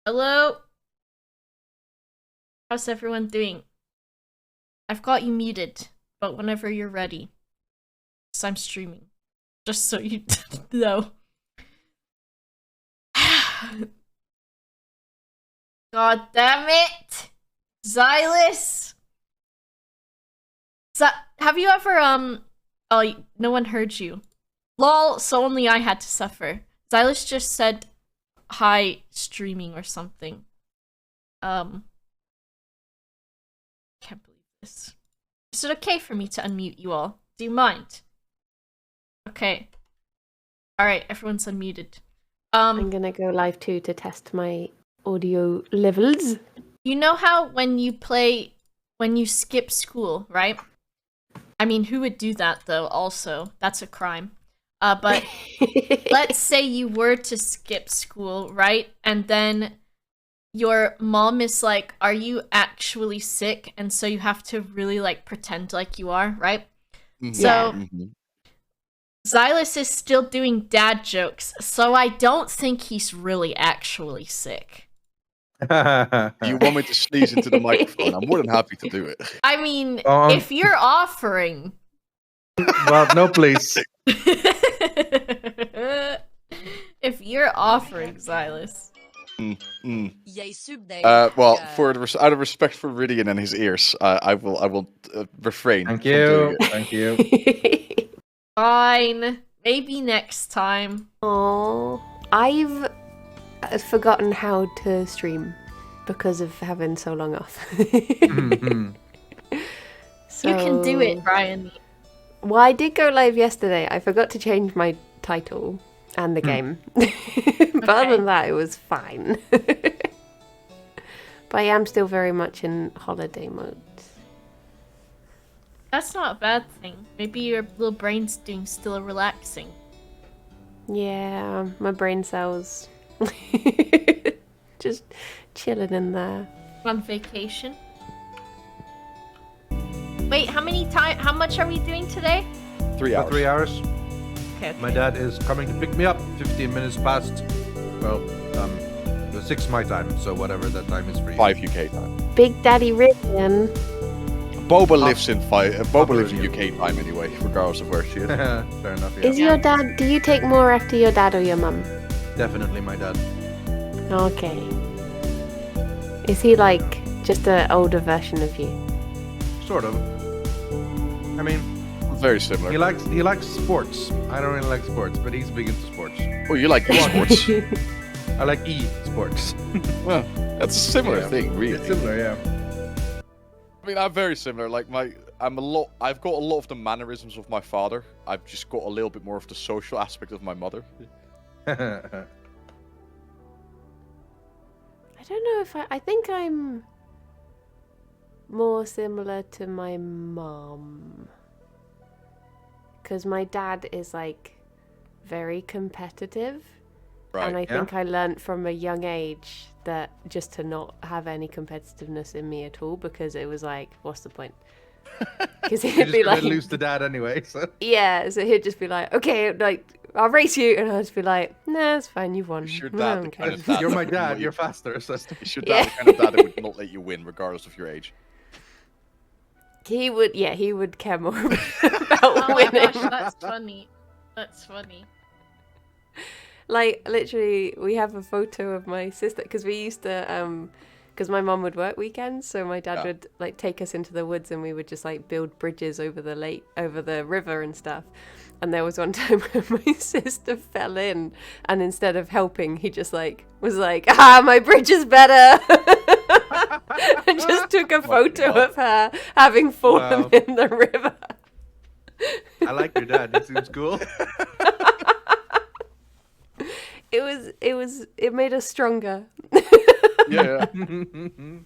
Hello? How's everyone doing? I've got you muted, but whenever you're ready. Because I'm streaming. Just so you know. God damn it! Zylus! Have you ever, oh, no one heard you. Lol, so only I had to suffer. Zylus just said hi streaming or something. Can't believe this. Is it okay for me to unmute you all? Do you mind? Okay. Alright, everyone's unmuted. I'm gonna go live too to test my audio levels. You know how when you skip school, right? I mean, who would do that though, also? That's a crime. But let's say you were to skip school, right? And then your mom is like, are you actually sick? And so you have to really like pretend like you are, right? Mm-hmm. So Zylus is still doing dad jokes, so I don't think he's really actually sick. You want me to sneeze into the microphone? I'm more than happy to do it. I mean, if you're offering... Well, no, please. If you're offering, Zylus. Well, out of respect for Rythian and his ears, I will refrain. Thank from you. doing it. Thank you. Fine. Maybe next time. Oh, I've forgotten how to stream because of having so long off. So, you can do it, Briony. Well, I did go live yesterday. I forgot to change my title and the game. But other than that, it was fine. But I am still very much in holiday mode. That's not a bad thing. Maybe your little brain's doing still relaxing. Yeah, my brain cells just chilling in there. On vacation. Wait, how much are we doing today? 3 For hours. 3 hours. Okay. My dad is coming to pick me up 15 minutes past, well, 6 my time, so whatever that time is for you. 5 UK time. Big Daddy Rythian. Boba lives in Boba lives in UK time anyway, regardless of where she is. Fair enough, yeah. Is your dad, do you take more after your dad or your mum? Definitely my dad. Okay. Is he like just an older version of you? Sort of. I mean, Very similar. he likes sports. I don't really like sports, but he's big into sports. Oh, you like sports? I like sports. Well, that's a similar Yeah. thing, really. It's similar, yeah. I mean, I'm very similar. Like I've got a lot of the mannerisms of my father. I've just got a little bit more of the social aspect of my mother. I don't know if I think I'm more similar to my mom. Because my dad is like very competitive. Right. And I yeah. think I learnt from a young age that just to not have any competitiveness in me at all, because it was like, what's the point? Because You're he'd just be gonna like, lose to dad anyway, so. yeah, so he'd just be like, okay, like, I'll race you, and I'd just be like, nah, it's fine, you've won. Is your I dad don't the care. kind of dad You're that my would dad, not you're let faster, so. Is your dad the kind of dad that would not let you win, regardless of your age? He would care more about Oh my winning. gosh, that's funny. That's funny. Like, literally, we have a photo of my sister, because we used to, because my mum would work weekends, so my dad would, like, take us into the woods, and we would just, like, build bridges over the river and stuff. And there was one time when my sister fell in, and instead of helping, he just, like, was like, my bridge is better! And just took a photo of her having fallen Wow. in the river. I like your dad, he seems cool. It made us stronger. Yeah. I mean,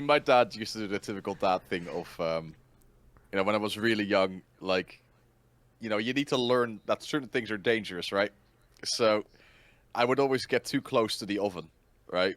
my dad used to do the typical dad thing of, when I was really young, like, you need to learn that certain things are dangerous, right? So, I would always get too close to the oven, right?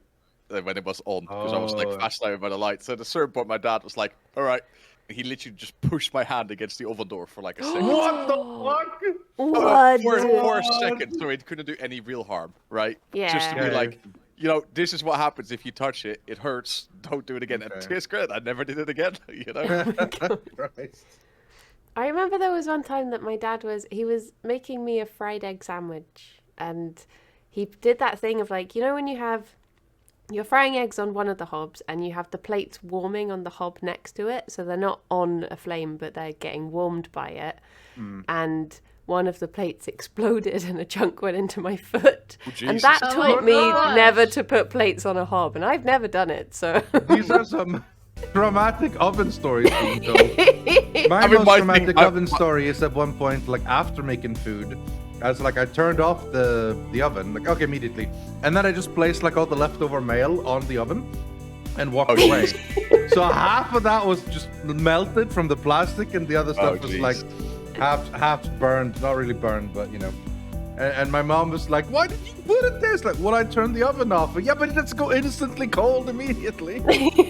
When it was on, because I was like Oh. fascinated by the light. So at a certain point, my dad was like, "All right." He literally just pushed my hand against the oven door for like a second. What the fuck? What? For a second, so it couldn't do any real harm, right? Just to Yeah. be like, you know, this is what happens if you touch it. It hurts. Don't do it again. Okay. And it's great. I never did it again. You know. Christ. I remember there was one time that my dad was making me a fried egg sandwich, and he did that thing of like, you know, when you're frying eggs on one of the hobs and you have the plates warming on the hob next to it, so they're not on a flame but they're getting warmed by it. And one of the plates exploded and a chunk went into my foot. Oh, and Jesus. that Oh taught my me gosh. never to put plates on a hob, and I've never done it, so These are some traumatic oven stories being told. My I mean, most my traumatic thing- oven story is at one point, like after making food, I turned off the oven, like okay, immediately, and then I just placed like all the leftover mail on the oven and walked Oh, away. jeez. So half of that was just melted from the plastic, and the other stuff was jeez. like half burned, not really burned, but you know. And my mom was like, "Why did you put it there?" It's like, "Well, I turned the oven off." Yeah, but it doesn't go instantly cold immediately.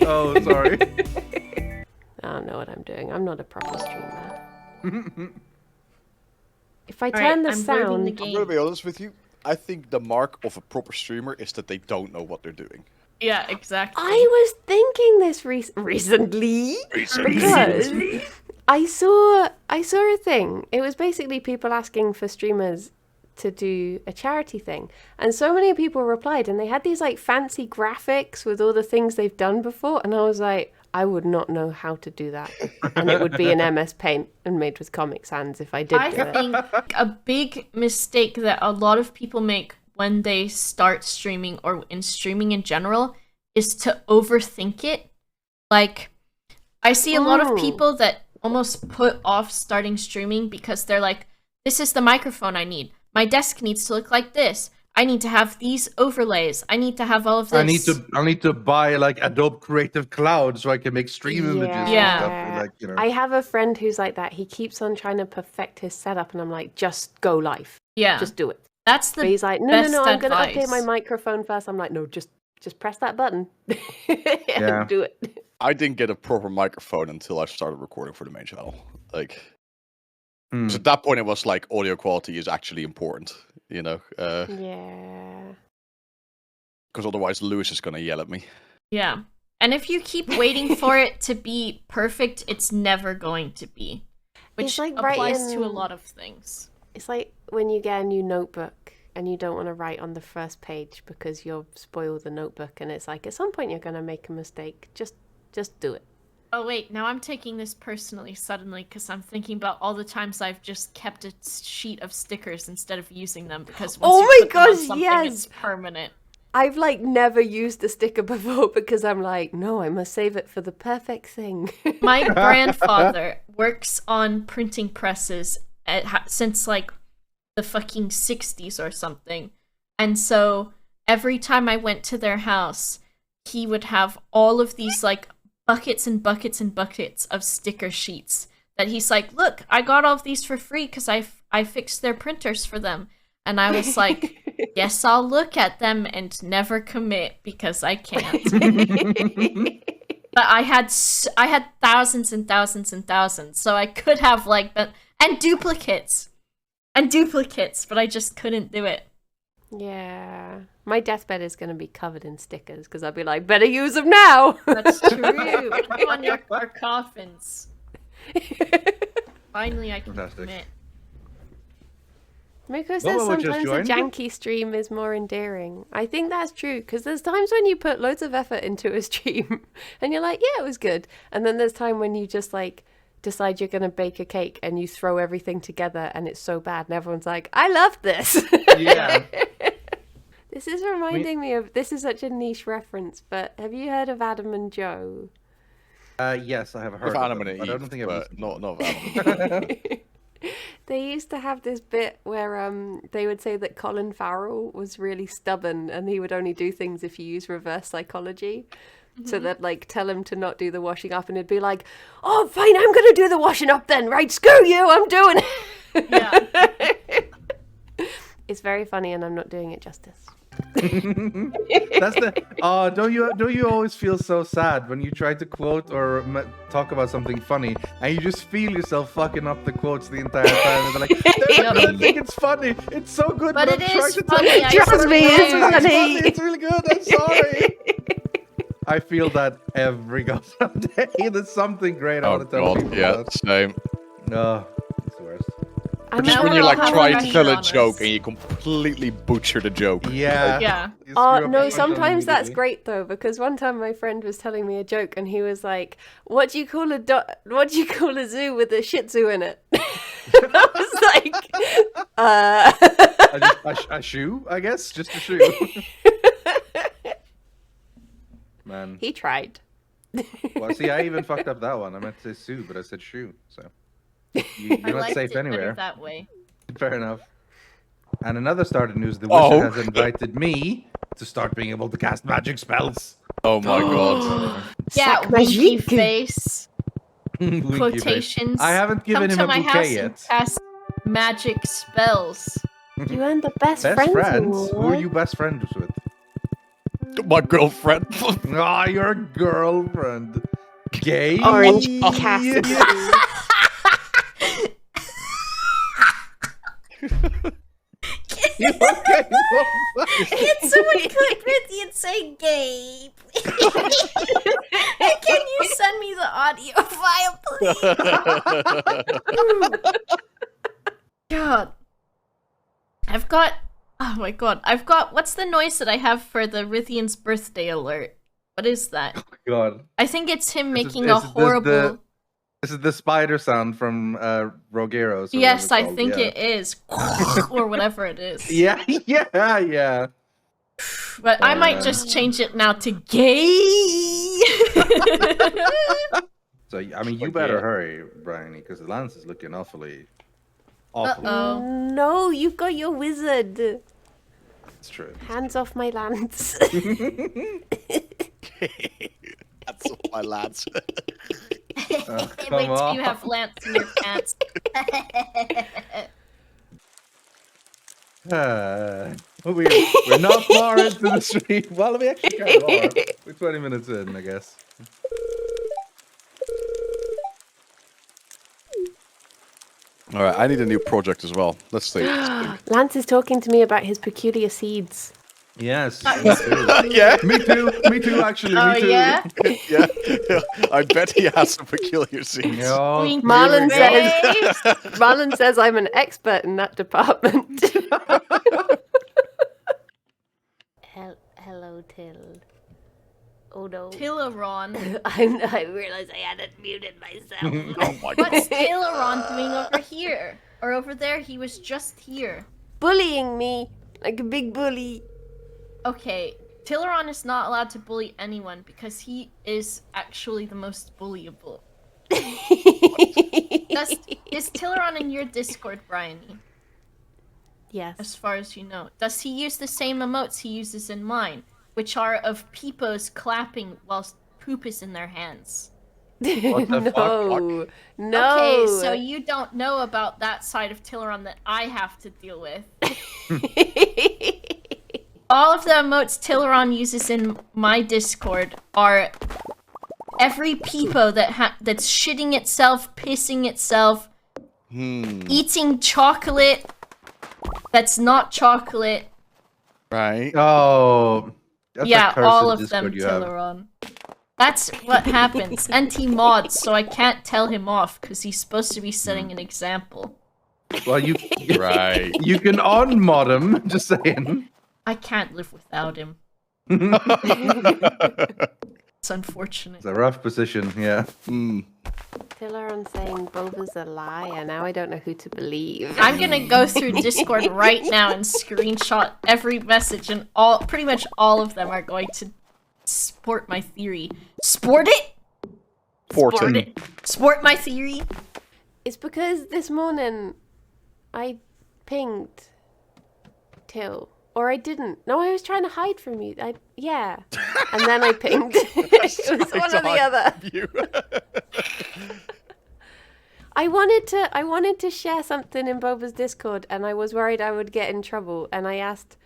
Oh, sorry. I don't know what I'm doing. I'm not a proper streamer. If I All turn right, the I'm loading sound, the I'm game. gonna be honest with you. I think the mark of a proper streamer is that they don't know what they're doing. Yeah, exactly. I was thinking this recently because I saw a thing. It was basically people asking for streamers to do a charity thing, and so many people replied, and they had these like fancy graphics with all the things they've done before, and I was like, I would not know how to do that, and it would be in MS Paint and made with Comic Sans if I did I do it. think a big mistake that a lot of people make when they start streaming or in streaming in general is to overthink it. Like, I see a lot of people that almost put off starting streaming because they're like, this is the microphone I need. My desk needs to look like this. I need to have these overlays. I need to have all of this. I need to buy like Adobe Creative Cloud so I can make stream images Yeah. and stuff. Like, you know. I have a friend who's like that. He keeps on trying to perfect his setup, and I'm like, just go live. Yeah, Just do it. that's the But he's like, no, best I'm going to update advice. my microphone first. I'm like, no, just press that button. Yeah. And do it. I didn't get a proper microphone until I started recording for the main channel. Like, Hmm. 'cause at that point, it was like audio quality is actually important, you know, Yeah. because otherwise Lewis is gonna yell at me. Yeah. And if you keep waiting for it to be perfect, it's never going to be. Which It's like applies to a writing- lot of things. It's like when you get a new notebook and you don't want to write on the first page because you'll spoil the notebook, and it's like at some point you're going to make a mistake. Just do it. Oh wait, now I'm taking this personally suddenly because I'm thinking about all the times I've just kept a sheet of stickers instead of using them because once Oh you my put them on gosh, something, yes! it's permanent. I've like never used a sticker before because I'm like, no, I must save it for the perfect thing. My grandfather works on printing presses since like the fucking 60s or something. And so every time I went to their house, he would have all of these like buckets and buckets and buckets of sticker sheets that he's like, look, I got all of these for free because I fixed their printers for them. And I was like, yes, I'll look at them and never commit because I can't. But I had thousands and thousands and thousands, so I could have like and duplicates, but I just couldn't do it. Yeah. My deathbed is going to be covered in stickers because I'll be like, better use them now. That's true. Put them on our coffins. Finally, I can Fantastic. commit. Miko says Boba, which has sometimes a joined. janky stream is more endearing. I think that's true because there's times when you put loads of effort into a stream and you're like, yeah, it was good. And then there's time when you just like decide you're going to bake a cake and you throw everything together and it's so bad and everyone's like, I love this. Yeah. This is reminding me of, this is such a niche reference, but have you heard of Adam and Joe? Yes, I have heard With of Adam it, and but I Eve, don't think I've but listened. not Adam. They used to have this bit where they would say that Colin Farrell was really stubborn and he would only do things if you use reverse psychology. So they'd like tell him to not do the washing up and it'd be like, oh, fine, I'm going to do the washing up then. Right, screw you, I'm doing it. Yeah. It's very funny and I'm not doing it justice. That's the. Don't you always feel so sad when you try to quote or talk about something funny and you just feel yourself fucking up the quotes the entire time? And they're like, they're gonna think it's funny. It's so good, But but it I'm trying is to funny, tell you. I Trust me, swear. it's funny. It's really good. I'm I feel that every goddamn day. There's something great I Oh want to tell god, people yeah, about. same. No, it's the worst. I'm Just Now when we're you all like having try to pressure tell a on joke us. and you completely butcher the joke. Yeah. Yeah. You Oh, screw up no, the punchline sometimes that's immediately. great though, because one time my friend was telling me a joke and he was like, what do you call a zoo with a shih tzu in it? I was like, A shoe, I guess? Just a shoe. Man. He tried. Well, see, I even fucked up that one. I meant to say sue, but I said shoe. So you're I not liked safe it better anywhere. that way. Fair enough. And another started news: the Oh. wizard has invited me to start being able to cast magic spells. Oh my god. Yeah, Sac winky magique. face. Winky face. Quotations. I haven't given Come him to a my house bouquet and yet. cast magic spells. You and the best Best friends. friends? Who are Lord. you best friends with? My girlfriend. Ah, your girlfriend. Gay. Orange Cassidy. You okay, Can someone click Rythian and say gay, please? Can you send me the audio file, please? God. Oh my god. What's the noise that I have for the Rythian's birthday alert? What is that? God. I think it's him This is- making this a is the- horrible... This is the spider sound from Rogeros. or Yes, whatever I it's called, think yeah. it is. Or whatever it is. Yeah, yeah. But I might just change it now to gay. So, I mean, you better hurry, Briony, because the lance is looking awfully. Uh-oh. No, you've got your wizard. It's true. Hands off my lance. That's all my lads. Oh, Wait come till you on. have lamps in your pants. We're not far into the stream. Well, we actually kind of are. We're 20 minutes in, I guess. All right, I need a new project as well. Let's see. Lance is talking to me about his peculiar seeds. Yes. Yeah, Me too, actually. Oh, me too. yeah? yeah. I bet he has some peculiar scenes. Oh, Winky Marlon face. Marlon says I'm an expert in that department. Hello, Till. Oh no. Tillaron. I realized I hadn't muted myself. Oh my god. What's Tillaron doing over here? Or over there? He was just here. Bullying me like a big bully. Okay, Tillaron is not allowed to bully anyone because he is actually the most bullyable. Is Tillaron in your Discord, Briony? Yes. As far as you know. Does he use the same emotes he uses in mine? Which are of peepos clapping whilst poop is in their hands. What the No. No. Okay, so you don't know about that side of Tillaron that I have to deal with. All of the emotes Tillaron uses in my Discord are every peepo that's shitting itself, pissing itself, eating chocolate that's not chocolate. Right. Oh. That's a Yeah, cursed all of Discord them, you have. Tillaron. That's what happens. Anti-mod, so I can't tell him off because he's supposed to be setting an example. Well, you Right. you can unmod him. Just saying. I can't live without him. It's unfortunate. It's a rough position, yeah. Tillaron saying Boba's a liar. Now I don't know who to believe. I'm gonna go through Discord right now and screenshot every message, and pretty much all of them are going to sport my theory. Sport it? Sport it. Sport my theory? It's because this morning I pinged Till. Or I didn't. No, I was trying to hide from you. Yeah. And then I pinged. It was one or the other. I wanted to share something in Boba's Discord, and I was worried I would get in trouble, and I asked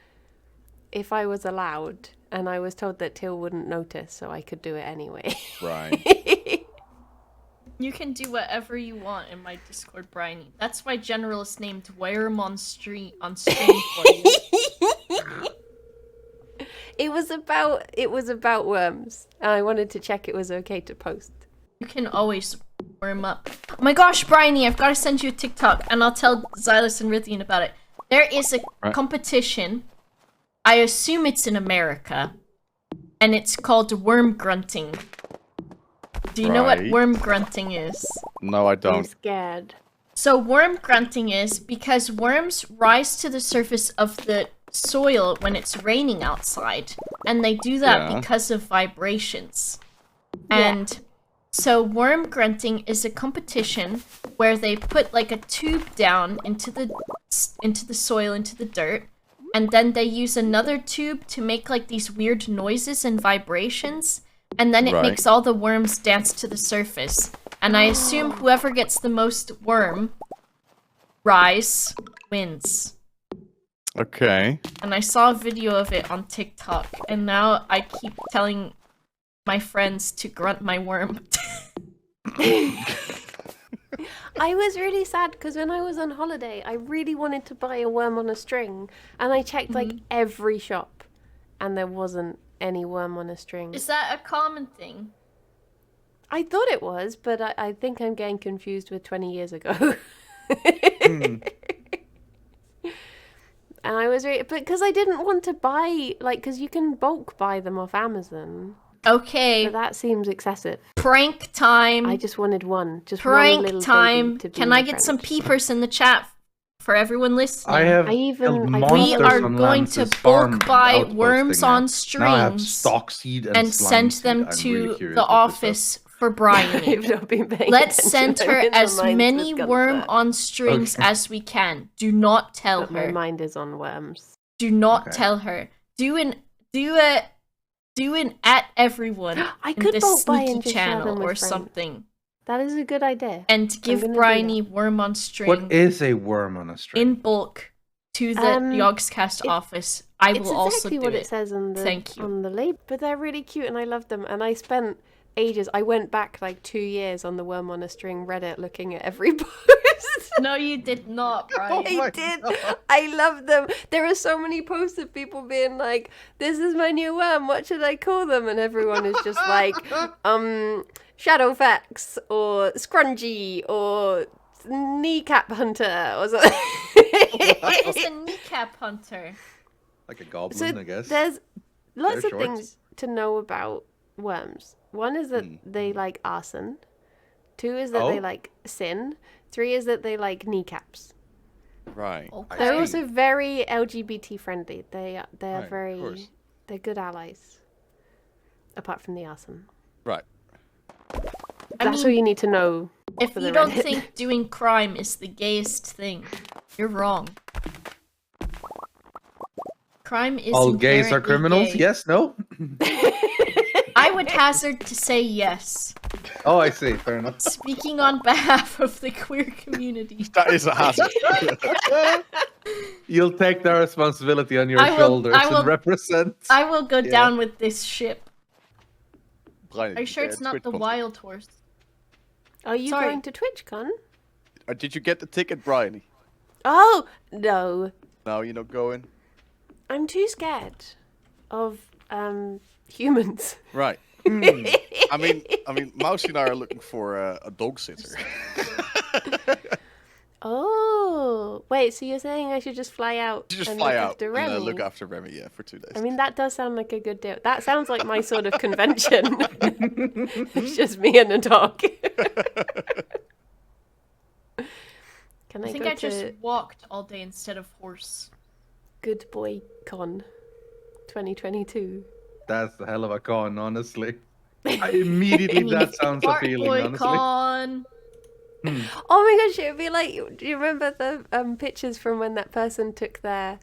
if I was allowed, and I was told that Till wouldn't notice, so I could do it anyway. Right. You can do whatever you want in my Discord, Briony. That's my generalist named Werem on stream for you. It was about worms. And I wanted to check it was okay to post. You can always worm up. Oh my gosh, Briony, I've got to send you a TikTok, and I'll tell Zylus and Rythian about it. There is a competition. I assume it's in America, and it's called worm grunting. Do you know what worm grunting is? No, I I'm don't. scared. So worm grunting is because worms rise to the surface of the soil when it's raining outside, and they do that because of vibrations. And so worm grunting is a competition where they put like a tube down into the soil, into the dirt, and then they use another tube to make like these weird noises and vibrations, and then it makes all the worms dance to the surface. And I assume whoever gets the most worm rise wins. Okay. And I saw a video of it on TikTok, and now I keep telling my friends to grunt my worm. I was really sad because when I was on holiday, I really wanted to buy a worm on a string, and I checked like every shop, and there wasn't any worm on a string. Is that a common thing? I thought it was, but I think I'm getting confused with 20 years ago. And I was really, because I didn't want to buy, like, because you can bulk buy them off Amazon. Okay. But that seems excessive. Prank time. I just wanted one. Just prank one little time. baby to be Can my I get friend. some peepers in the chat for everyone listening? I have killed killed we We monsters are on going to Lance's farm bulk buy outposting worms now. on Now I have strings stock seed and slime send seed. them I'm to really curious the what this does. office for Briony. I've not been paying Let's attention. send her I'm in the as mines many with worm Gunther. on strings as we can. Do not tell But my her. mind is on worms. Do not Okay. tell her. Do an at everyone I in could this bulk buy and sneaky just share them channel with or friends. something. That is a good idea. And give gonna do Briony worm on string What is a worm on a string? in bulk to the Yogscast office. I It's will also exactly do what it. it says on the Thank you. on the label. But they're really cute and I love them. And I spent ages. I went back like 2 years on the Worm on a String Reddit looking at every post. No, you did not, Briony. I did. I love them. There are so many posts of people being like, "This is my new worm. What should I call them?" And everyone is just like, Shadowfax or Scrungy or Kneecap Hunter or something. What is a kneecap hunter? Like a goblin, So I guess. there's lots They're of things to know about worms. One is that they like arson. 2 is that they like sin. 3 is that they like kneecaps. Right. Okay. They're see. also very LGBT friendly. They're Right, of very course. they're good allies. Apart from the arson. Right. That's all you need to know. If for you the don't Reddit. think doing crime is the gayest thing, you're wrong. Crime is All gays are inherently criminals? gay. Yes, no? I would hazard to say yes. Oh, I see. Fair enough. Speaking on behalf of the queer community. That is a hazard. You'll take the responsibility on your I will- shoulders I will- and represent. I will go down with this ship. Brian, Are you sure it's not Twitch the content. wild horse? Are you Sorry. going to TwitchCon? Did you get the ticket, Brian? Oh no. No, you're not going. I'm too scared of humans. Right. I mean, Mousy and I are looking for a dog sitter. Oh, wait, so you're saying I should just fly out You just and fly look out after and Remy? look after Remy, yeah, for 2 days. I mean, that does sound like a good deal. That sounds like my sort of convention. It's just me and a dog. Can I, I think go I just to walked all day instead of horse. Good Boy Con 2022? That's a hell of a con, honestly. Immediately that sounds Fart appealing, Boy honestly. Con. Oh my gosh, it would be like, do you remember the pictures from when that person took their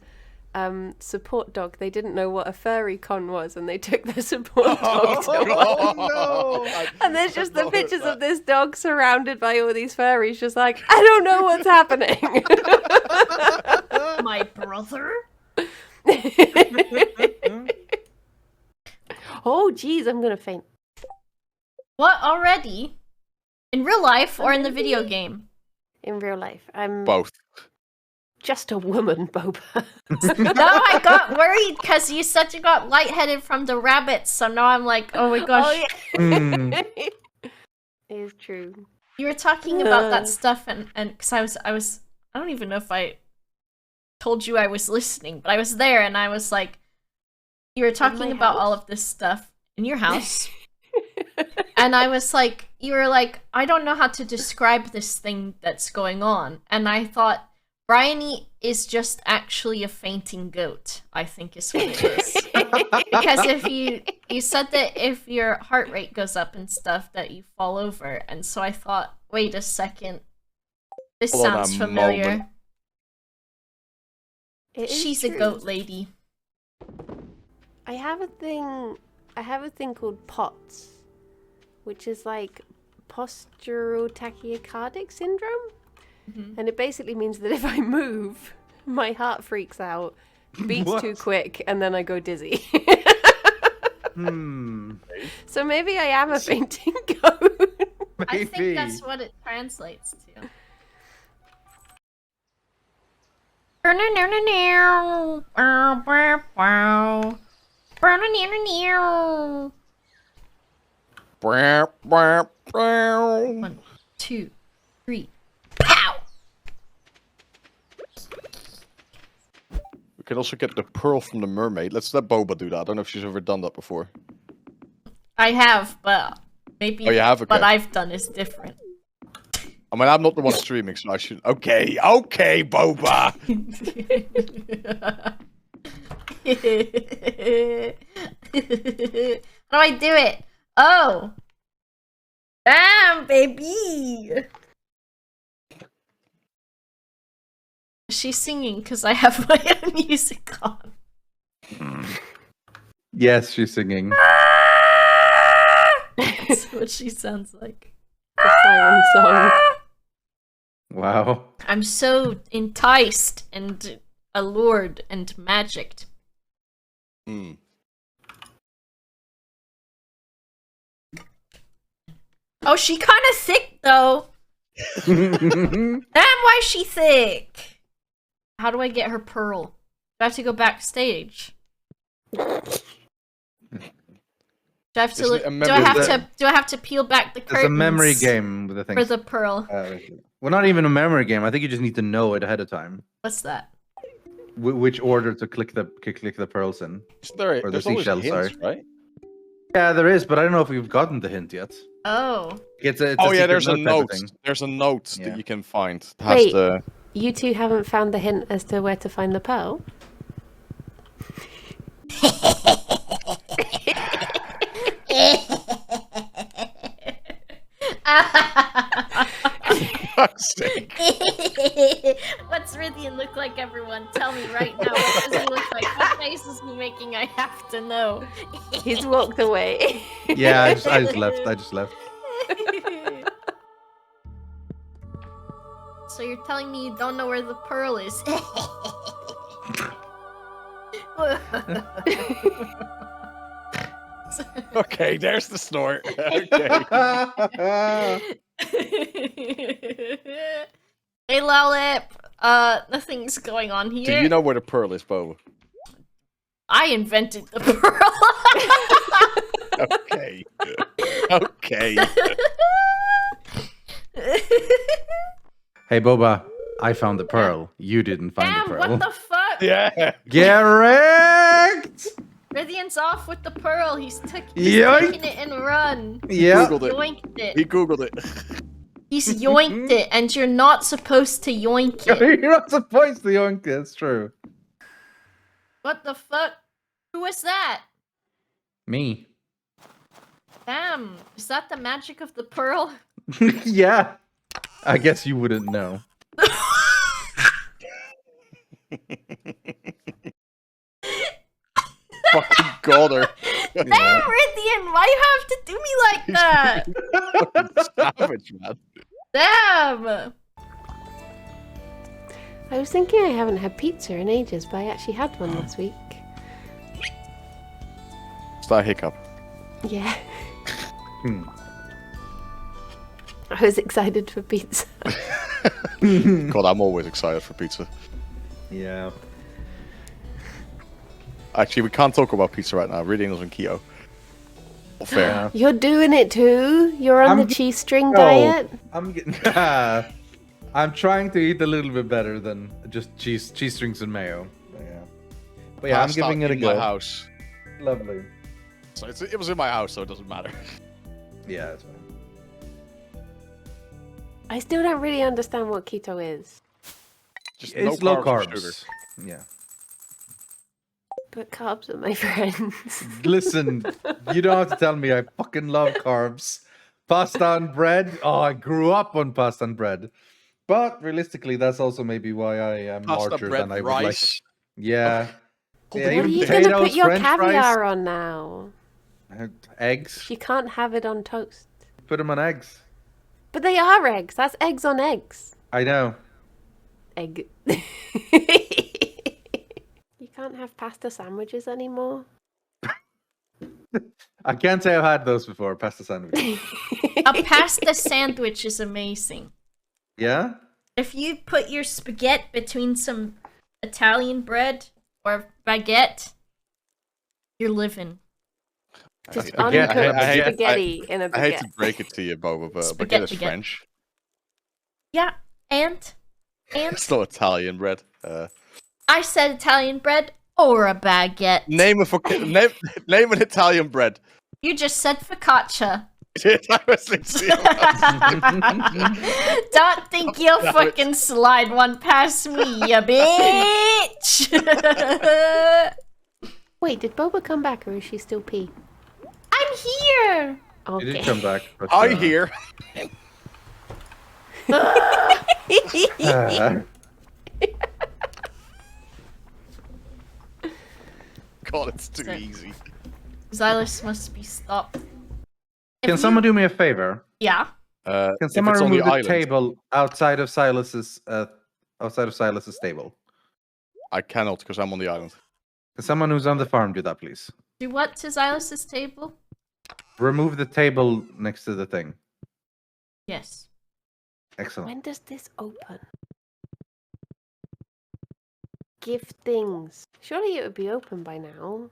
support dog? They didn't know what a furry con was and they took their support dog to one. Oh, no! And there's just the pictures of this dog surrounded by all these furries, just like, I don't know what's happening. My brother? Oh, geez, I'm gonna faint. What, already? In real life or in the video game? In real life, I'm Both. just a woman, Boba. No, I got worried because you said you got lightheaded from the rabbits, so now I'm like, oh my gosh. Oh, yeah. Mm. It is true. You were talking about that stuff, and because I don't even know if I told you I was listening, but I was there, and I was like, you were talking about all of this stuff in your house. And I was like, you were like, I don't know how to describe this thing that's going on. And I thought, Briony is just actually a fainting goat, I think is what it is. Because if you said that if your heart rate goes up and stuff, that you fall over. And so I thought, wait a second, this Hold on sounds a familiar. moment. She's a goat lady. I have a thing called POTS, which is like postural tachycardic syndrome. Mm-hmm. And it basically means that if I move, my heart freaks out, beats What? too quick, and then I go dizzy. So maybe I am a fainting goat. I think that's what it translates to. One, two, three. Pow! We can also get the pearl from the mermaid. Let's let Boba do that. I don't know if she's ever done that before. I have, but maybe Oh, you have? Okay. what I've done is different. I mean, I'm not the one streaming, so I should. Okay, Boba. How do I do it? Oh! Damn, baby! She's singing because I have my own music on. Yes, she's singing. That's what she sounds like. The siren song. Wow. I'm so enticed and allured and magicked. Hmm. Oh, she kind of thick though. Damn, why is she thick? How do I get her pearl? Do I have to go backstage? Do I have to Isn't look? it a Do I have memory- to? Do I have to peel back the curtains? It's a memory game with the thing. for the pearl. Well, not even a memory game. I think you just need to know it ahead of time. What's that? Which order to click the pearls in. Isn't there? Or the There's always seashells, hints, sorry. right? Yeah, there is, but I don't know if we've gotten the hint yet. Oh, It's a Oh yeah, secret there's a type of note. thing. There's a note Yeah. that you can find. It has Wait. the. You two haven't found the hint as to where to find the pearl? Fuck's sake. What's Rythian look like, everyone? Tell me right now. What does he look like? What face is he making? I have to know. He's walked away. Yeah, I just left. So you're telling me you don't know where the pearl is? Okay, there's the snort. Okay. Hey, Lollip. Nothing's going on Do here. you know where the pearl is, Bo? I invented the pearl. Okay. Okay. Hey, Boba, I found the pearl. You didn't find Damn, the pearl. what the fuck? Yeah. Get wrecked! Rythian's off with the pearl. He's Yoink. taking it and run. Yeah. Googled it. Yoinked it. He googled it. He's yoinked it, and you're not supposed to yoink it. You're not supposed to yoink it. It's true. What the fuck? Who was that? Me. Damn, is that the magic of the pearl? Yeah. I guess you wouldn't know. Fucking got her. Damn, Rythian, why you have to do me like that? Fucking savage, man. Damn. I was thinking I haven't had pizza in ages, but I actually had one last week. It's that hiccup. Yeah. Hmm. I was excited for pizza. God, I'm always excited for pizza. Yeah. Actually, we can't talk about pizza right now. Rythian was on keto. Fair. Yeah. You're doing it too. You're on I'm the cheese string No, diet. I'm getting. I'm trying to eat a little bit better than just cheese strings and mayo. But yeah, I'm Pasta giving it a in go. my house. Lovely. So it was in my house, so it doesn't matter. Yeah, that's fine. I still don't really understand what keto is. Just It's no low carbs and carbs. sugar. Yeah. But carbs are my friends. Listen, you don't have to tell me I fucking love carbs. Pasta and bread. Oh, I grew up on pasta and bread. But realistically, that's also maybe why I am Pasta, larger bread, than I would like. rice. Yeah. Oh, Yeah, what What are even you going to put potatoes, your French caviar on now? fries, eggs. You can't have it on toast. Put them on eggs. But they are eggs. That's eggs on eggs. I know. Egg. You can't have pasta sandwiches anymore. I can't say I've had those before. Pasta sandwich. A pasta sandwich is amazing. Yeah. If you put your spaghetti between some Italian bread or baguette, you're living. Just I hate- uncooked I hate- spaghetti in a I hate to baguette. break it to you, Boba, but Spaghetti baguette is baguette. French. Yeah, and It's not Italian bread. I said Italian bread or a baguette. Name name an Italian bread. You just said focaccia. I was thinking- Don't think you'll Damn it. fucking slide one past me, you bitch! Wait, did Boba come back or is she still pee? I'm here! He did Okay. come back. But, I hear. God, it's too easy. Zylus must be stopped. Can someone do me a favor? Yeah. Can If someone it's on remove the island, table outside of Silas's table? I cannot because I'm on the island. Can someone who's on the farm do that, please? Do what to Zylus' table? Remove the table next to the thing. Yes. Excellent. When does this open? Gift things. Surely it would be open by now.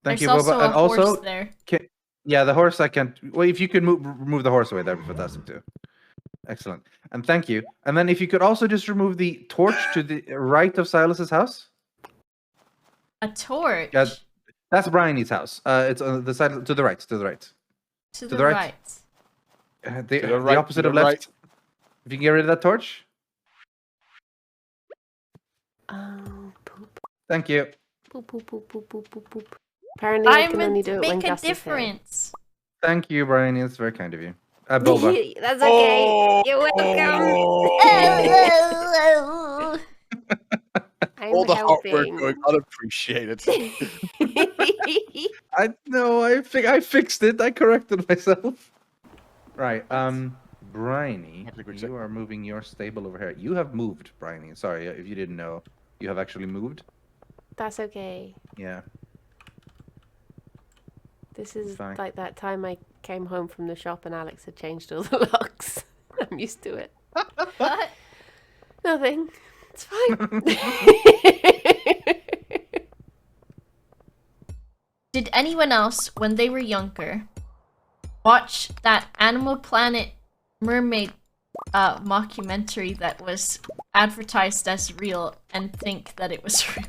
Thank There's you, also Boba. And a horse also, there. yeah, the horse I can't. Well, if you could remove the horse away, that'd be fantastic too. Excellent. And thank you. And then if you could also just remove the torch to the right of Silas's house. A torch. Yeah, that's Briony's house. It's on the side to the right. To the right. To the the right. right. The, To the the right, opposite to of the left. right. If you can get rid of that torch. Oh, poop. Thank you. Poop, poop, poop, poop, poop, poop, poop. Apparently I can only do it when make a Gus is here. difference. Thank you, Briony. It's very kind of you. Boba. That's okay. Oh, You're welcome. oh. I'm All the hard work helping. going unappreciated. I know. I fixed it. I corrected myself. Right. Briony, Okay, quick you sec. are moving your stable over here. You have moved, Briony. Sorry if you didn't know. You have actually moved. That's okay. Yeah. This is Fine. like that time I came home from the shop and Alex had changed all the locks. I'm used to it. What? Nothing. It's fine. Did anyone else, when they were younger, watch that Animal Planet Mermaid mockumentary that was advertised as real and think that it was real?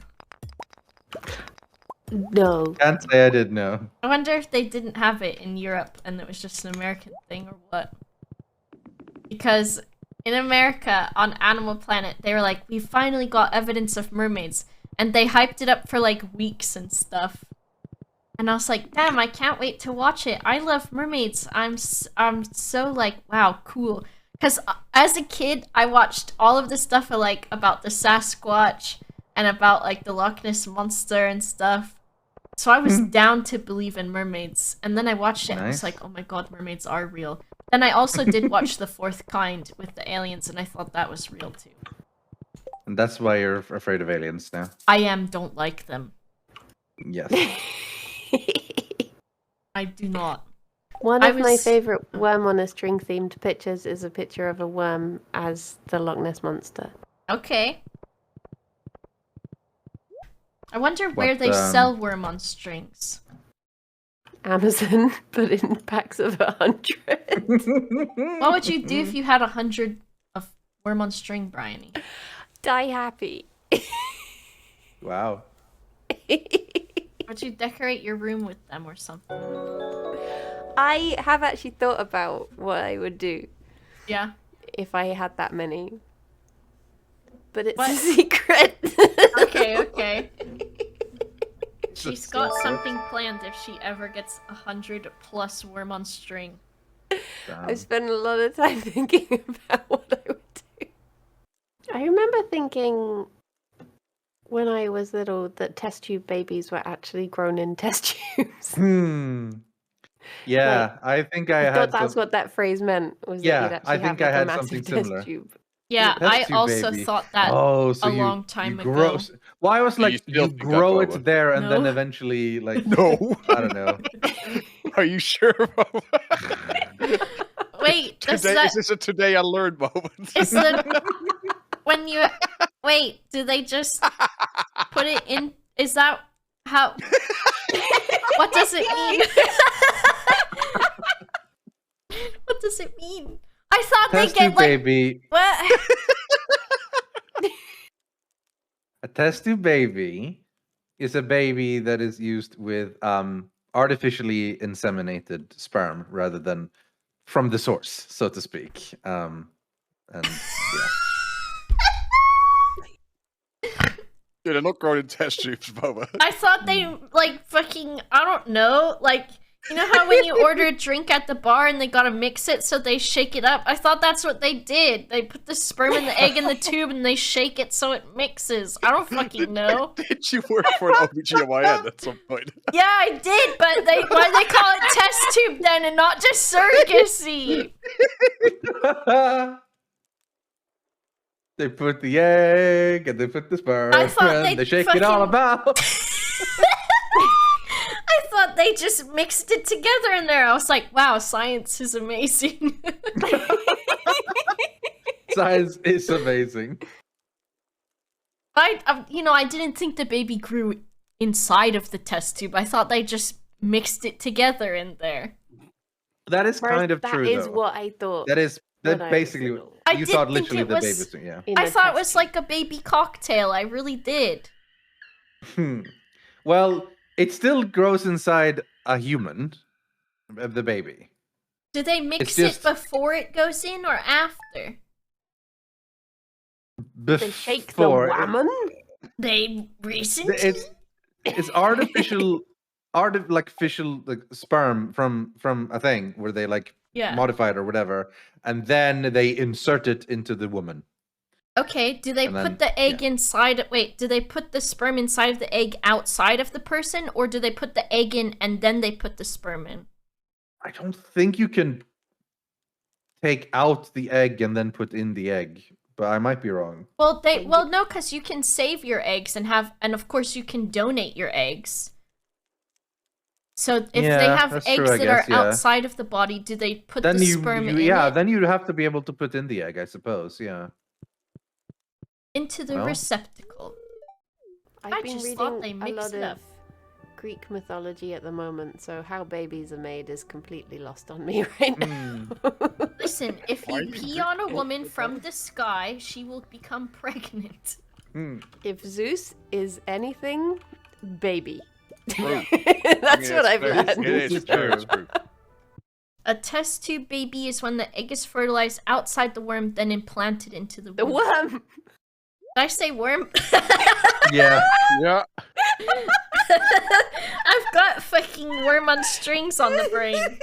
No. Can't say I did know. I wonder if they didn't have it in Europe and it was just an American thing or what. Because in America, on Animal Planet, they were like, we finally got evidence of mermaids. And they hyped it up for like weeks and stuff. And I was like, damn, I can't wait to watch it. I love mermaids. I'm so like, wow, cool. Because as a kid, I watched all of the stuff like about the Sasquatch and about like the Loch Ness Monster and stuff. So I was down to believe in mermaids. And then I watched it and I was Nice. like, oh my god, mermaids are real. Then I also did watch The Fourth Kind with the aliens and I thought that was real too. And that's why you're afraid of aliens now. Don't like them. Yes. I do not. One I of my was- favourite worm on a string themed pictures is a picture of a worm as the Loch Ness Monster. Okay. I wonder where they sell worm on strings. Amazon, but in packs of 100. What would you do if you had 100 of worm on string, Briony? Die happy. Wow. Would you decorate your room with them or something? I have actually thought about what I would do Yeah. if I had that many. But it's What? a secret. Okay. She's got something planned if she ever gets 100+ worm on string. I've spent a lot of time thinking about what I would do. I remember thinking when I was little that test tube babies were actually grown in test tubes. Yeah, I think I thought had that's some... what that phrase meant. Was Yeah, that you'd actually I think have, like, I had a massive something test similar. tube. Yeah, Test I tube also baby. thought that Oh, so a long time you ago. grow... Well, I was So you like, still you think that, grow Boba? it there and then No. eventually, like... No. I don't know. Are you sure, Boba? Wait, Is this a today I learned moment? is the when you wait? Do they just put it in? Is that how? What does it mean? What does it mean? I thought Test they get tube like baby. what? A test tube baby is a baby that is used with artificially inseminated sperm rather than from the source, so to speak. And yeah. Dude, they're not grown in test tubes, Boba. I thought they like fucking I don't know, like you know how when you order a drink at the bar and they gotta mix it so they shake it up? I thought that's what they did. They put the sperm and the egg in the tube and they shake it so it mixes. I don't fucking know. Did you work for an OBGYN at some point? Yeah, I did, but why they call it test tube then and not just surrogacy? They put the egg and they put the sperm I thought and they they shake it all fucking- about. I thought they just mixed it together in there. I was like, wow, science is amazing. Science is amazing. I didn't think the baby grew inside of the test tube. I thought they just mixed it together in there. That is kind of true, That is though. what I thought. That is when that I was basically little. I you did thought think literally it the baby was- was doing, yeah. In I a thought it test was like a baby cocktail. I really did. Well, it still grows inside a human, the baby. Do they mix It's just- it before it goes in or after? They shake the Before woman? They recently? it's artificial artificial like sperm from a thing where they like Yeah. modify it or whatever, and then they insert it into the woman. Okay, do they And put then- the egg inside? Wait, do they put the sperm inside of the egg outside of the person, or do they put the egg in and then they put the sperm in? I don't think you can take out the egg and then put in the egg, but I might be wrong. Well, no, because you can save your eggs and of course you can donate your eggs. So if they Yeah, have that's eggs true, I that guess, are yeah. outside of the body, do they put Then the you, sperm in yeah, it then you'd have to be able to put in the egg, I suppose. Yeah. into the Well. receptacle? I I've been just thought reading they a mixed lot it of up. Greek mythology at the moment, so how babies are made is completely lost on me right now. Listen, if Why you you pee drink on a it? woman from the sky, she will become pregnant. If Zeus is anything, baby. True. That's what I've It learned. is true. It's true. A test tube baby is when the egg is fertilized outside the worm, then implanted into the The womb. worm. Did I say worm? Yeah. Yeah. I've got fucking worm on strings on the brain.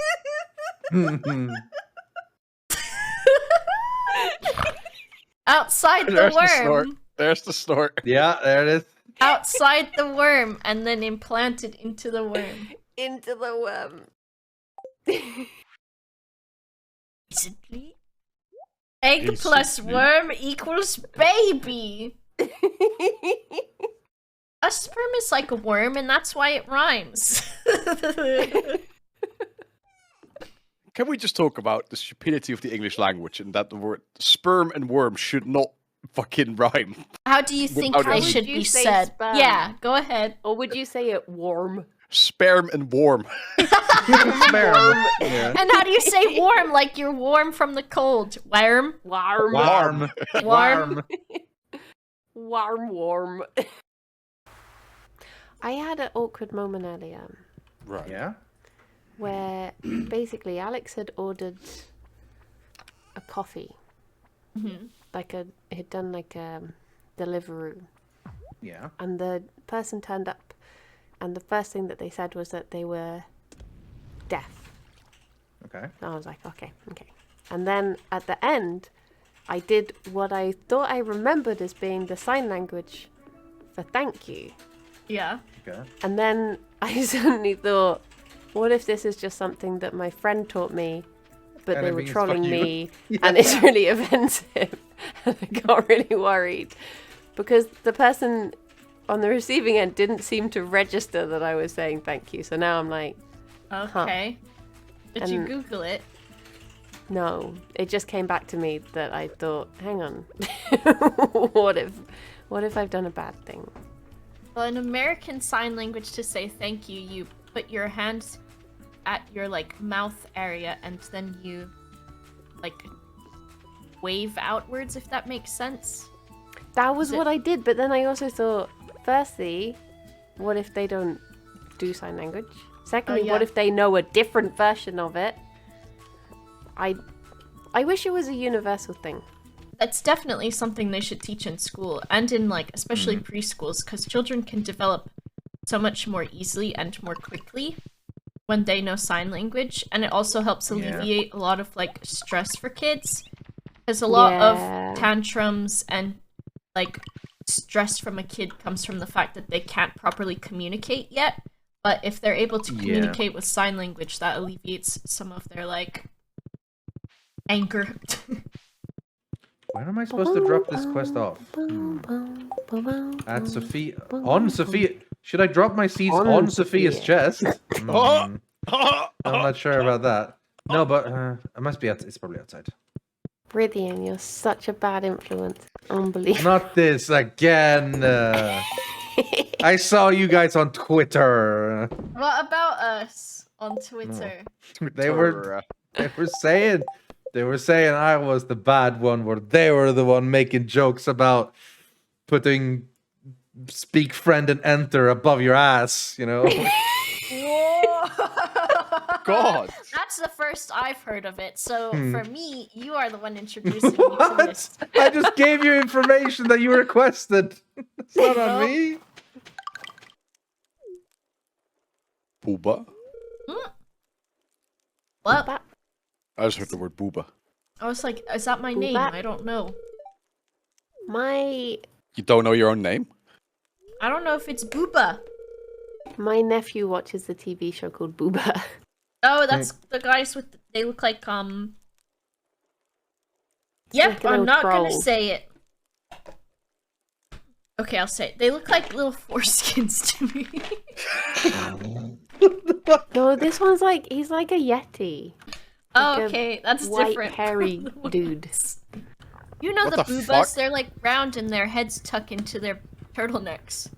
Outside the There's the snort. worm. There's the snort. Yeah, there it is. Outside the worm and then implanted into the worm. Into the worm. Recently? Egg Recently. plus worm equals baby. A sperm is like a worm, and that's why it rhymes. Can we just talk about the stupidity of the English language and that the word sperm and worm should not fucking rhyme. How do you think Without they any- should Would you be say said? sperm? Yeah, go ahead. Or would you say it warm? Sperm and warm. Sperm. Yeah. And how do you say warm? Like you're warm from the cold. Warm? Warm. Warm. Warm. Warm. I had an awkward moment earlier Right. Yeah. where basically Alex had ordered a coffee. Mm-hmm. He'd done like a Deliveroo. Yeah. And the person turned up, and the first thing that they said was that they were deaf. Okay. And I was like, okay. And then at the end, I did what I thought I remembered as being the sign language for thank you. Yeah. Okay. And then I suddenly thought, what if this is just something that my friend taught me, but And they it were means trolling fuck you. me, and it's really offensive. And I got really worried because the person on the receiving end didn't seem to register that I was saying thank you. So now I'm like, Okay. Did you And- Google it? no. It just came back to me that I thought, hang on, what if I've done a bad thing? Well, in American Sign Language, to say thank you, you put your hands at your like mouth area, and then you like wave outwards, if that makes sense. That was Is it- what I did, but then I also thought, firstly, what if they don't do sign language? Secondly, yeah. what if they know a different version of it? I wish it was a universal thing. That's definitely something they should teach in school, and in like especially preschools, because children can develop so much more easily and more quickly when they know sign language, and it also helps alleviate a lot of like stress for kids, because a lot Yeah. of tantrums and like stress from a kid comes from the fact that they can't properly communicate yet. But if they're able to communicate with sign language, that alleviates some of their like anger. Where am I supposed to drop this quest off? At Sophia. On Sophia. Should I drop my seeds on Sophia's chest? I'm not sure about that. No, but it must be. It's probably outside. Rythian, you're such a bad influence. Unbelievable. Not this again. I saw you guys on Twitter. What about us on Twitter? They were saying I was the bad one, where they were the one making jokes about putting speak friend and enter above your ass, you know. Whoa! God. That's the first I've heard of it. So for me, you are the one introducing me to this. What? I just gave you information that you requested. It's not on me. Boba. What? I just heard the word booba. I was like, is that my name? That- I don't know. My You don't know your own name? I don't know if it's Booba. nephew watches the TV show called Boba. Oh, that's the guys with. They look like Yep, like an I'm old not gonna troll. say it. Okay, I'll say it. They look like little foreskins to me. No, this one's like he's like a yeti. Oh, Like a okay, that's white different. hairy from the dude. ones. You know What the the boobas? fuck? They're like round and their heads tuck into their turtlenecks.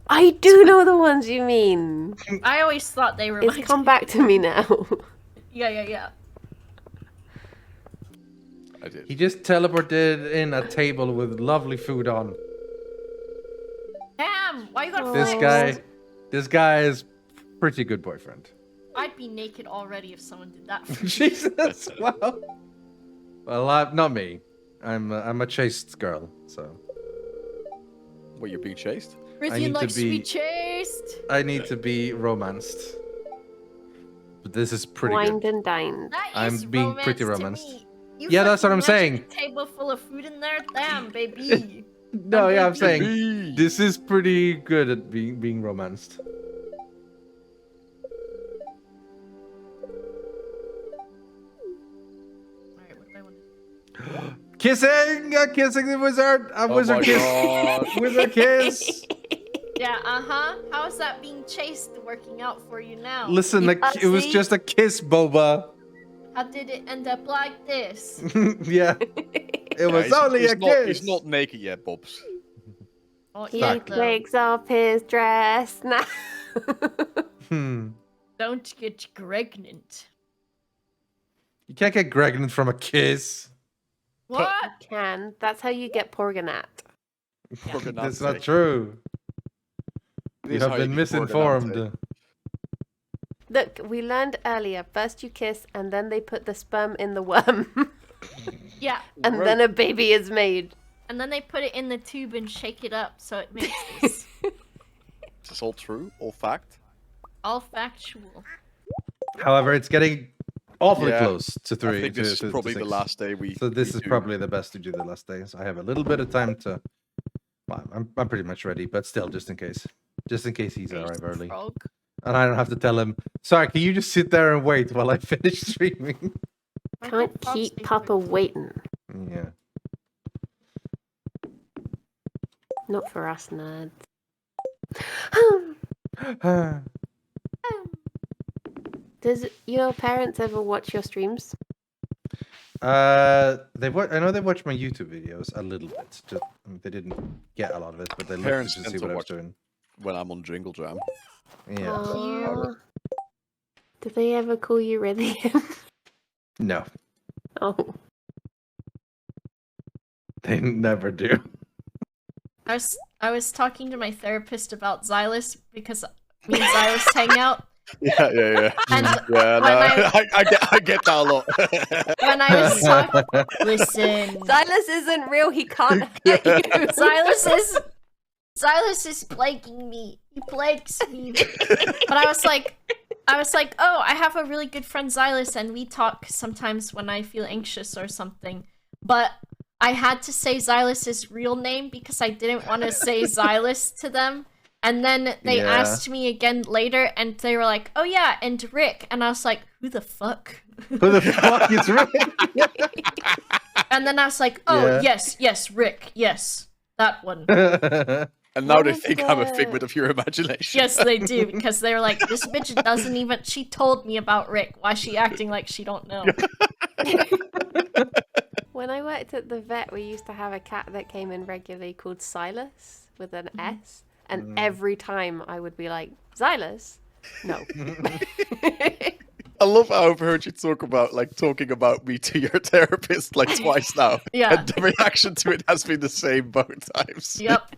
I do know the ones you mean. I always thought they were. It's come back to me now. Yeah. I did. He just teleported in a table with lovely food on. Damn! Why you gotta This flex? This guy is pretty good boyfriend. I'd be naked already if someone did that for me. Jesus, wow. Well, not me. I'm a chaste girl, so What, you're being chased? I Rythian need to likes to be be- chased. I need to be romanced. But this is pretty Wined good. and dined. That I'm is being romance pretty to romanced. me. You Yeah, that's what fucking I'm saying. mentioned a table full of food in there. Damn, baby. No, yeah, I'm saying Baby. this is pretty good at being romanced. Alright, what do I want to Kissing the wizard, a Oh wizard my kiss, God. wizard kiss. Yeah, How is that being chased working out for you now? Listen, it was see? just a kiss, Boba. How did it end up like this? Yeah. It was he's, only he's a not, kiss. He's not naked yet, Bobs. Oh, He yeah, Exactly. though. takes off his dress now. Don't get pregnant. You can't get pregnant from a kiss. What? You can. That's how you get porganat. For God's That's not sake. true. This You is have how been get misinformed. Porganante. Look, we learned earlier. First you kiss, and then they put the sperm in the worm, Yeah. and then a baby is made. And then they put it in the tube and shake it up so it mixes. Is this all true? All fact? All factual. However, it's getting awfully Yeah, close to I three. think this to is probably the 6. last day we. So this we is do. probably the best to do the last day. So I have a little bit of time to. Well, I'm pretty much ready, but still, just in case he's arrive early, Frog. and I don't have to tell him. Sorry, can you just sit there and wait while I finish streaming? Can't keep Papa waiting. Yeah. Not for us nerds. Does your parents ever watch your streams? I know they watch my YouTube videos a little bit. Just they didn't get a lot of it, but they looked Parents to tend see to what I was watch- doing. When I'm on Jingle Jam. Yeah. Aw. Do they ever call you Rythian? No, Oh. they never do. I was talking to my therapist about Zylus because me and Zylus hang out. Yeah. And Yeah, when I get that a lot. when I was talking, listen, Zylus isn't real, he can't hurt you. Zylus is plaguing me. He plagues me. But I was like, oh, I have a really good friend Zylus, and we talk sometimes when I feel anxious or something. But I had to say Zylus's real name because I didn't want to say Zylus to them. And then they Yeah. asked me again later, and they were like, "Oh yeah, and Rick." And I was like, "Who the fuck?" Who the fuck is Rick? And then I was like, "Oh Yeah. yes, Rick, yes, that one." And now What they was think I'm a the- figment of your imagination. Yes, they do, because they were like, "This bitch doesn't even." She told me about Rick. Why is she acting like she don't know? When I worked at the vet, we used to have a cat that came in regularly called Zylus with an S. And every time I would be like, Zylus? No. I love how I've heard you talking about me to your therapist like twice now. Yeah. And the reaction to it has been the same both times. Yep.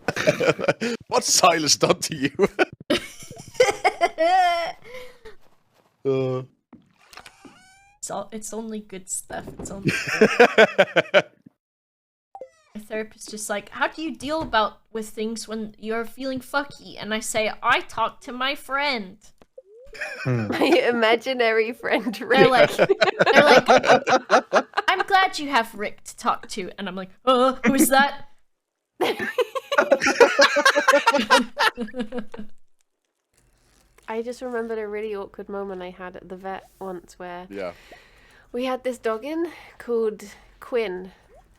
What's Silas done to you? It's only good stuff. It's only good. My therapist just like, how do you deal with things when you're feeling fucky? And I say, I talk to my friend. My imaginary friend They're Rick. like, I'm glad you have Rick to talk to. And I'm like, who's that? I just remembered a really awkward moment I had at the vet once where Yeah. we had this dog in called Quinn.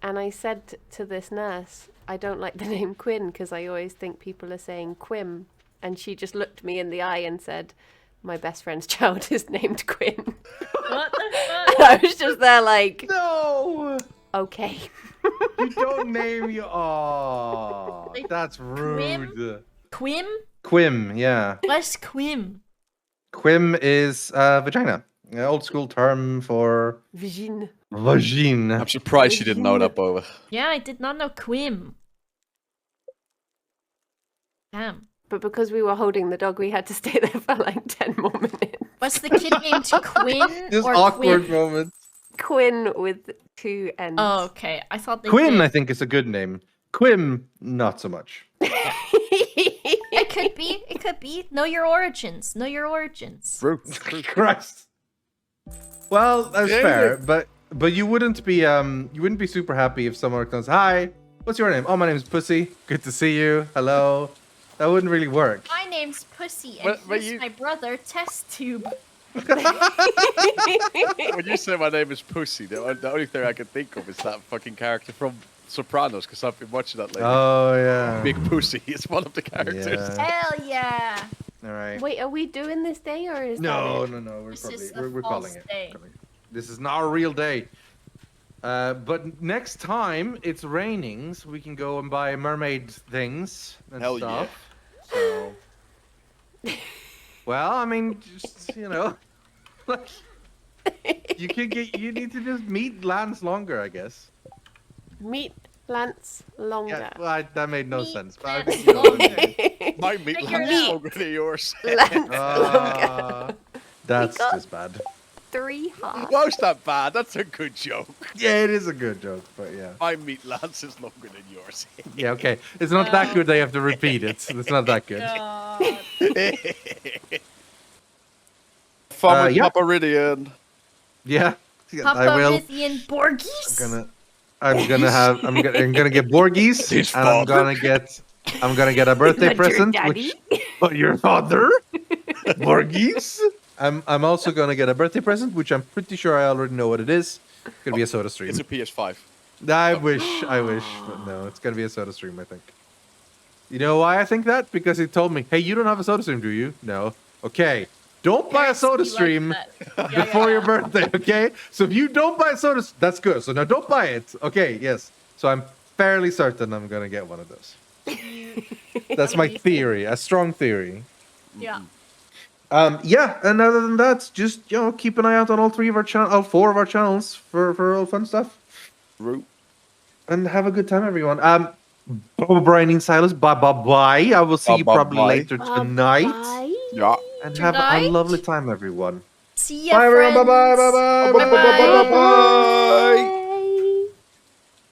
And I said to this nurse, I don't like the name Quinn because I always think people are saying Quim. And she just looked me in the eye and said, my best friend's child is named Quinn. What the And fuck? I was just there like, No, okay. you don't name your. Oh, Like, that's rude. Quim? Quim, yeah. What's Quim? Quim is vagina. An old school term for Vagine. vagine. I'm surprised you didn't know that, Boba. Yeah, I did not know Quim. Damn. But because we were holding the dog, we had to stay there for like 10 more minutes. Was the kid named Quinn Just or awkward Quim? moments. Quinn with 2 N's. Oh, okay. I thought they Quinn, did. I think, is a good name. Quim, not so much. It could be. It could be. Know your origins. Know your origins. True. Christ. Well, that's Yeah, fair, but you wouldn't be super happy if someone comes, "Hi, what's your name?" "Oh, my name's Pussy. Good to see you. Hello." That wouldn't really work. My name's Pussy, and But here's you- my brother, Test Tube. When you say my name is Pussy, the only thing I can think of is that fucking character from Sopranos, because I've been watching that lately. Oh yeah. Big Pussy is one of the characters. Yeah. Hell yeah! All right. Wait, are we doing this day or is No, that it? no. This is a We're calling false it. day. This is not a real day. But next time it's raining, so we can go and buy mermaid things and Hell stuff. So, well, I mean, just like you need to just meet Lance longer, I guess. Meet Lance longer. Yeah, well, that made no Meet sense. But I Lance think you know what I longer. mean. My meat Figure it is out. longer than yours. Lance longer. That's got- just bad. 3 hearts. Why was that bad? That's a good joke. Yeah, it is a good joke, but yeah. My meat lance is longer than yours. Yeah, okay. It's not that good. They have to repeat it. It's not that good. God. Farmer yeah. Papa Rythian. Yeah, Papa I will. Rythian Borgies. I'm gonna get Borgies, His and I'm father. gonna get a birthday Not your present. daddy. Your father, Borgies. I'm also gonna get a birthday present, which I'm pretty sure I already know what it is. It's gonna be a soda stream. It's a PS5. I wish, but no, it's gonna be a soda stream, I think. You know why I think that? Because he told me, hey, you don't have a soda stream, do you? No. Okay. Don't buy a soda Be like stream that. Yeah, before yeah. your birthday, okay? So if you don't buy soda, that's good. So now don't buy it. Okay, yes. So I'm fairly certain I'm gonna get one of those. That's my theory, a strong theory. Yeah. Yeah, and other than that, just keep an eye out on all 4 of our channels for all fun stuff. Root. And have a good time, everyone. Boba, Briony, and Zylus, bye. I will see you probably Bye-bye. later tonight. Bye. Yeah. And have a Tonight? lovely time, everyone. See ya, Bye, everyone. friends. Bye. Bye-bye. Bye.